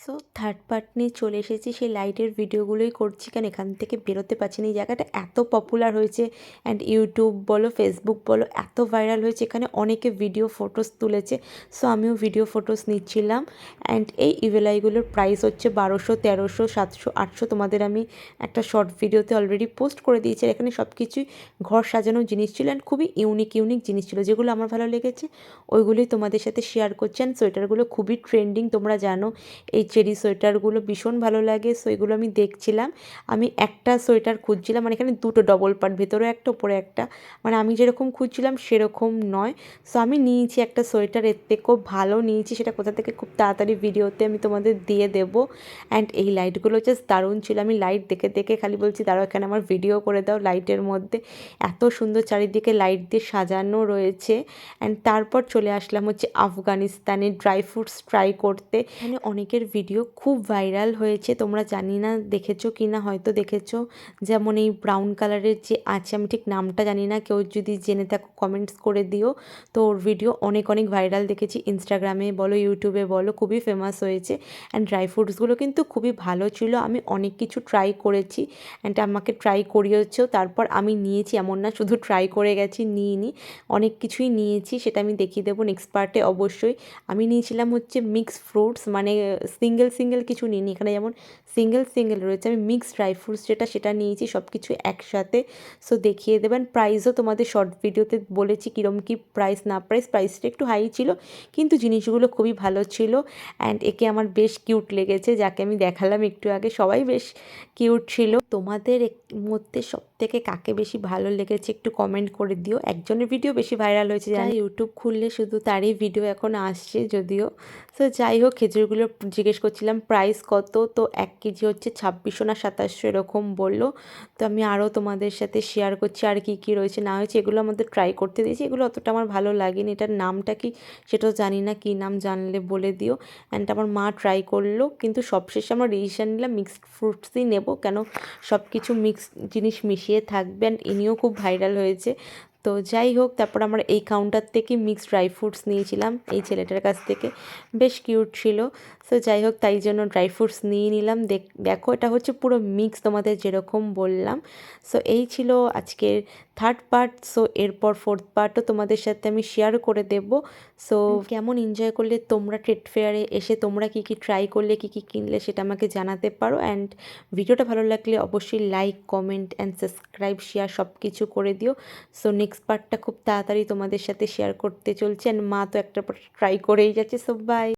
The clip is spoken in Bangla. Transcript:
সো থার্ড পার্ট নিয়ে চলে এসেছি, সেই লাইটের ভিডিওগুলোই করছি, কারণ এখান থেকে বেরোতে পারছি না। এই জায়গাটা এত পপুলার হয়েছে অ্যান্ড ইউটিউব বলো ফেসবুক বলো এত ভাইরাল হয়েছে, এখানে অনেকে ভিডিও ফটোস তুলেছে। সো আমিও ভিডিও ফটোস নিচ্ছিলাম। অ্যান্ড এই ইভেলাইগুলোর প্রাইস হচ্ছে 1200, 1300, 700, 800। তোমাদের আমি একটা শর্ট ভিডিওতে অলরেডি পোস্ট করে দিয়েছি। এখানে সব কিছুই ঘর সাজানোর জিনিস ছিল অ্যান্ড খুবই ইউনিক ইউনিক জিনিস ছিল, যেগুলো আমার ভালো লেগেছে ওইগুলোই তোমাদের সাথে শেয়ার করছি। অ্যান্ড সোয়েটারগুলো খুবই ট্রেন্ডিং, তোমরা জানো এই চেরি সোয়েটারগুলো ভীষণ ভালো লাগে। সো এগুলো আমি দেখছিলাম। আমি একটা সোয়েটার খুঁজছিলাম, মানে এখানে দুটো ডবল পার্ট, ভেতরে একটা ওপরে একটা, মানে আমি যেরকম খুঁজছিলাম সেরকম নয়। সো আমি নিয়েছি একটা সোয়েটার, এর থেকেও ভালো নিয়েছি। সেটা কোথা থেকে খুব তাড়াতাড়ি ভিডিওতে আমি তোমাদের দিয়ে দেবো। অ্যান্ড এই লাইটগুলো জাস্ট দারুণ ছিল। আমি লাইট দেখে দেখে খালি বলছি দাঁড়াও এখানে আমার ভিডিও করে দাও লাইটের মধ্যে। এত সুন্দর চারিদিকে লাইট দিয়ে সাজানো রয়েছে। অ্যান্ড তারপর চলে আসলাম হচ্ছে আফগানিস্তানে ড্রাই ফ্রুটস ট্রাই করতে। এখানে অনেকের ভিডিও খুব ভাইরাল হয়েছে, তোমরা জানি না দেখেছো কি না, হয়তো দেখেছো। যেমন এই ব্রাউন কালারের যে আছে, আমি ঠিক নামটা জানি না, কেউ যদি জেনে থাকো কমেন্টস করে দিও। তো ওর ভিডিও অনেক অনেক ভাইরাল দেখেছি, ইনস্টাগ্রামে বলো ইউটিউবে বলো, খুবই ফেমাস হয়েছে। অ্যান্ড ড্রাই ফ্রুটসগুলো কিন্তু খুবই ভালো ছিল। আমি অনেক কিছু ট্রাই করেছি অ্যান্ড আমাকে ট্রাই করিয়েছেও। তারপর আমি নিয়েছি, এমন না শুধু ট্রাই করে গেছি, নিইনি, অনেক কিছুই নিয়েছি। সেটা আমি দেখিয়ে দেবো নেক্সট পার্টে অবশ্যই। আমি নিয়েছিলাম হচ্ছে মিক্স ফ্রুটস, মানে সিঙ্গেল সিঙ্গেল কিছু নিইনি। এখানে যেমন সিঙ্গেল সিঙ্গেল রয়েছে, আমি মিক্স ড্রাই ফ্রুটস সেটা নিয়েছি, সব কিছু একসাথে। সো দেখিয়ে দেবেন। প্রাইসও তোমাদের শর্ট ভিডিওতে বলেছি কীরকম কী প্রাইস না প্রাইসটা একটু হাই ছিল, কিন্তু জিনিসগুলো খুবই ভালো ছিল। অ্যান্ড একে আমার বেশ কিউট লেগেছে, যাকে আমি দেখালাম একটু আগে, সবাই বেশ কিউট ছিল। তোমাদের মধ্যে সব থেকে কাকে বেশি ভালো লেগেছে একটু কমেন্ট করে দিও। একজনের ভিডিও বেশি ভাইরাল হয়েছে, যা ইউটিউব খুললে শুধু তারই ভিডিও এখন আসছে যদিও। সো যাই হোক, খেজুরগুলো জিজ্ঞেস করছিলাম প্রাইস কত, তো 1 কেজি হচ্ছে 2600 না 2700 এরকম বললো। তো আমি আরও তোমাদের সাথে শেয়ার করছি আর কি কি রয়েছে না হয়েছে। এগুলো আমাদের ট্রাই করতে দিয়েছি, এগুলো অতটা আমার ভালো লাগেনি। এটার নামটা কি সেটাও জানি না, কী নাম জানলে বলে দিও। অ্যান্ড আমার মা ট্রাই করলো, কিন্তু সবশেষে আমরা ডিসিশান নিলাম মিক্সড ফ্রুটসই নেবো, কেন সব কিছু মিক্স জিনিস মিশিয়ে থাকবে। অ্যান্ড ইনিও খুব ভাইরাল হয়েছে। তো যাই হোক, তারপর আমরা এই কাউন্টার থেকে মিক্সড ড্রাই ফ্রুটস নিয়েছিলাম এই ছেলেটার কাছ থেকে, বেশ কিউট ছিল। সো যাই হোক, তাই জন্য ড্রাই ফ্রুটস নিয়ে নিলাম। দেখো এটা হচ্ছে পুরো মিক্স, তোমাদের যেরকম বললাম। সো এই ছিল আজকের থার্ড পার্ট। সো এরপর ফোর্থ পার্টও তোমাদের সাথে আমি শেয়ার করে দেব। সো কেমন এনজয় করলে তোমরা ট্রেড ফেয়ারে এসে, তোমরা কী কী ট্রাই করলে, কী কী কিনলে সেটা আমাকে জানাতে পারো। অ্যান্ড ভিডিওটা ভালো লাগলে অবশ্যই like comment and subscribe share সব কিছু করে দিও। সো নেক্সট পার্টটা খুব তাড়াতাড়ি তোমাদের সাথে শেয়ার করতে চলছে। অ্যান্ড মা তো একটা ট্রাই করেই যাচ্ছে। So by.